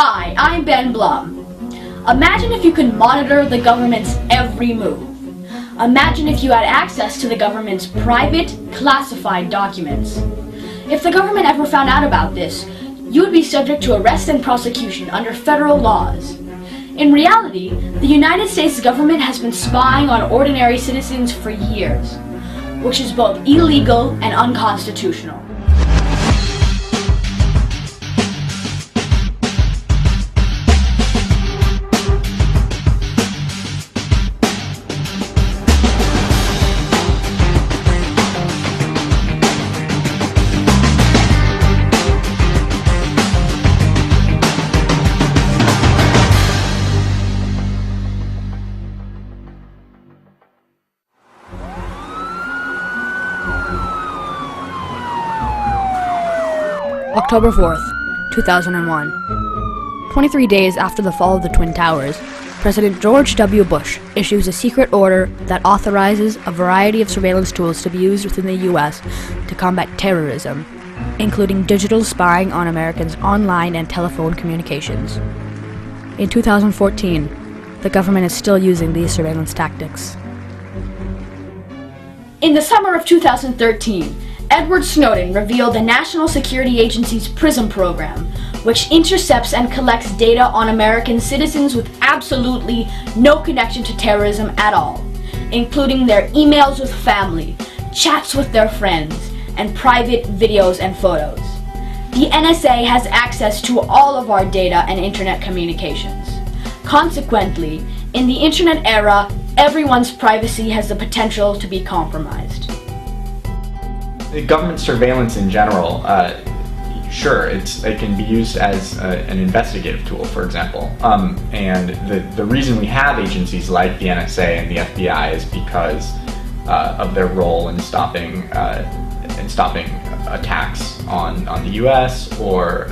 Hi, I'm benblum. Imagine if you could monitor the government's every move. Imagine if you had access to the government's private, classified documents. If the government ever found out about this, you would be subject to arrest and prosecution under federal laws. In reality, the United States government has been spying on ordinary citizens for years, which is both illegal and unconstitutional. October 4th, 2001. 23 days after the fall of the Twin Towers, President George W. Bush issues a secret order that authorizes a variety of surveillance tools to be used within the U.S. to combat terrorism, including digital spying on Americans' online and telephone communications. In 2014, the government is still using these surveillance tactics. In the summer of 2013, Edward Snowden revealed the National Security Agency's PRISM program, which intercepts and collects data on American citizens with absolutely no connection to terrorism at all, including their emails with family, chats with their friends, and private videos and photos. The NSA has access to all of our data and internet communications. Consequently, in the internet era, everyone's privacy has the potential to be compromised. Government surveillance in general, sure, it can be used as an investigative tool, for example. And the reason we have agencies like the NSA and the FBI is because of their role in stopping attacks on the U.S. or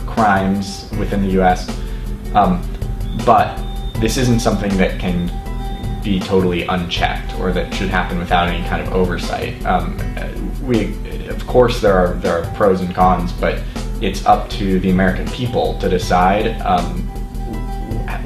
crimes within the U.S. But this isn't something that can be totally unchecked or that should happen without any kind of oversight. Of course, there are pros and cons, but it's up to the American people to decide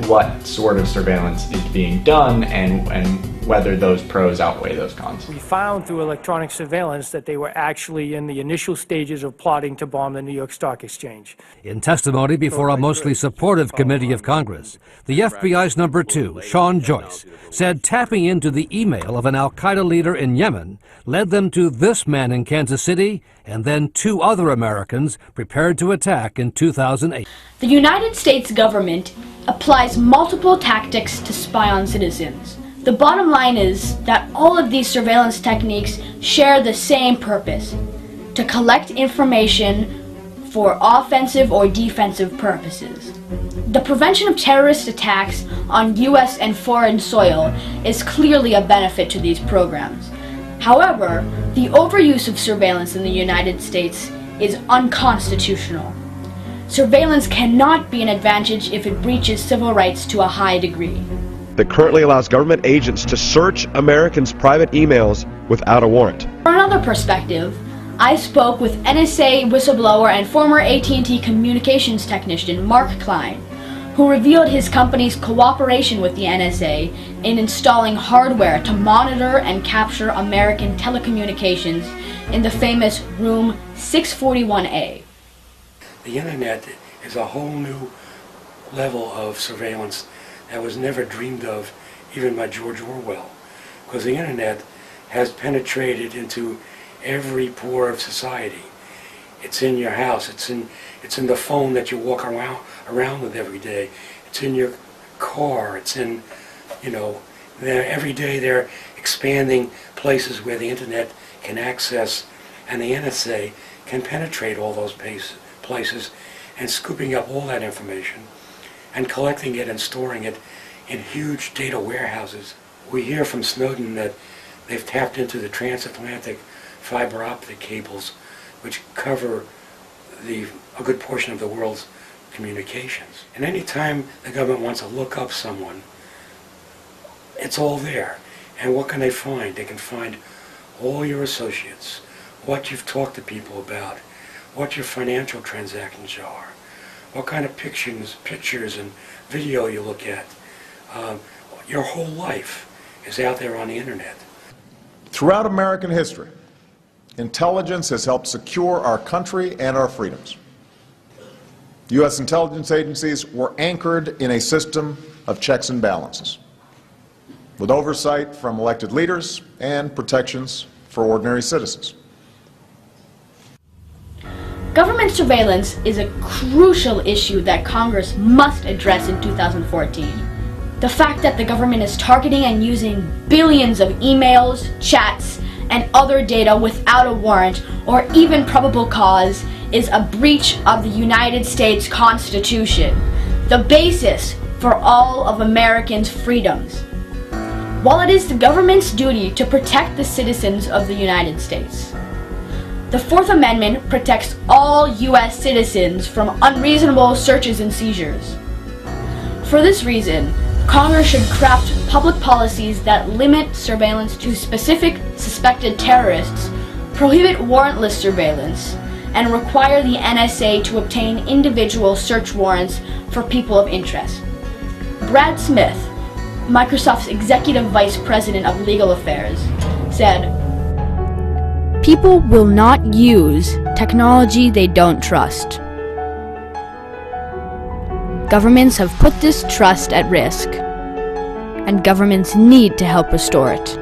what sort of surveillance is being done and whether those pros outweigh those cons. We found through electronic surveillance that they were actually in the initial stages of plotting to bomb the New York Stock Exchange. In testimony before a mostly supportive committee of Congress, the FBI's number 2, Sean Joyce, said tapping into the email of an al-Qaeda leader in Yemen led them to this man in Kansas City and then 2 other Americans prepared to attack in 2008. The United States government applies multiple tactics to spy on citizens. The bottom line is that all of these surveillance techniques share the same purpose: to collect information for offensive or defensive purposes. The prevention of terrorist attacks on U.S. and foreign soil is clearly a benefit to these programs. However, the overuse of surveillance in the United States is unconstitutional. Surveillance cannot be an advantage if it breaches civil rights to a high degree. That currently allows government agents to search Americans' private emails without a warrant. From another perspective, I spoke with NSA whistleblower and former AT&T communications technician Mark Klein, who revealed his company's cooperation with the NSA in installing hardware to monitor and capture American telecommunications in the famous Room 641A. The internet is a whole new level of surveillance that was never dreamed of even by George Orwell, because the internet has penetrated into every pore of society. It's in your house, it's in the phone that you walk around with every day, it's in your car, it's in, every day they're expanding places where the internet can access, and the NSA can penetrate all those places and scooping up all that information and collecting it and storing it in huge data warehouses. We hear from Snowden that they've tapped into the transatlantic fiber optic cables, which cover a good portion of the world's communications. And any time the government wants to look up someone, it's all there. And what can they find? They can find all your associates, what you've talked to people about, what your financial transactions are, what kind of pictures and video you look at. Your whole life is out there on the internet. Throughout American history, intelligence has helped secure our country and our freedoms. U.S. intelligence agencies were anchored in a system of checks and balances, with oversight from elected leaders and protections for ordinary citizens. Government surveillance is a crucial issue that Congress must address in 2014. The fact that the government is targeting and using billions of emails, chats, and other data without a warrant or even probable cause is a breach of the United States Constitution, the basis for all of Americans' freedoms. While it is the government's duty to protect the citizens of the United States, the Fourth Amendment protects all U.S. citizens from unreasonable searches and seizures. For this reason, Congress should craft public policies that limit surveillance to specific suspected terrorists, prohibit warrantless surveillance, and require the NSA to obtain individual search warrants for people of interest. Brad Smith, Microsoft's Executive Vice President of Legal Affairs, said, "People will not use technology they don't trust. Governments have put this trust at risk, and governments need to help restore it."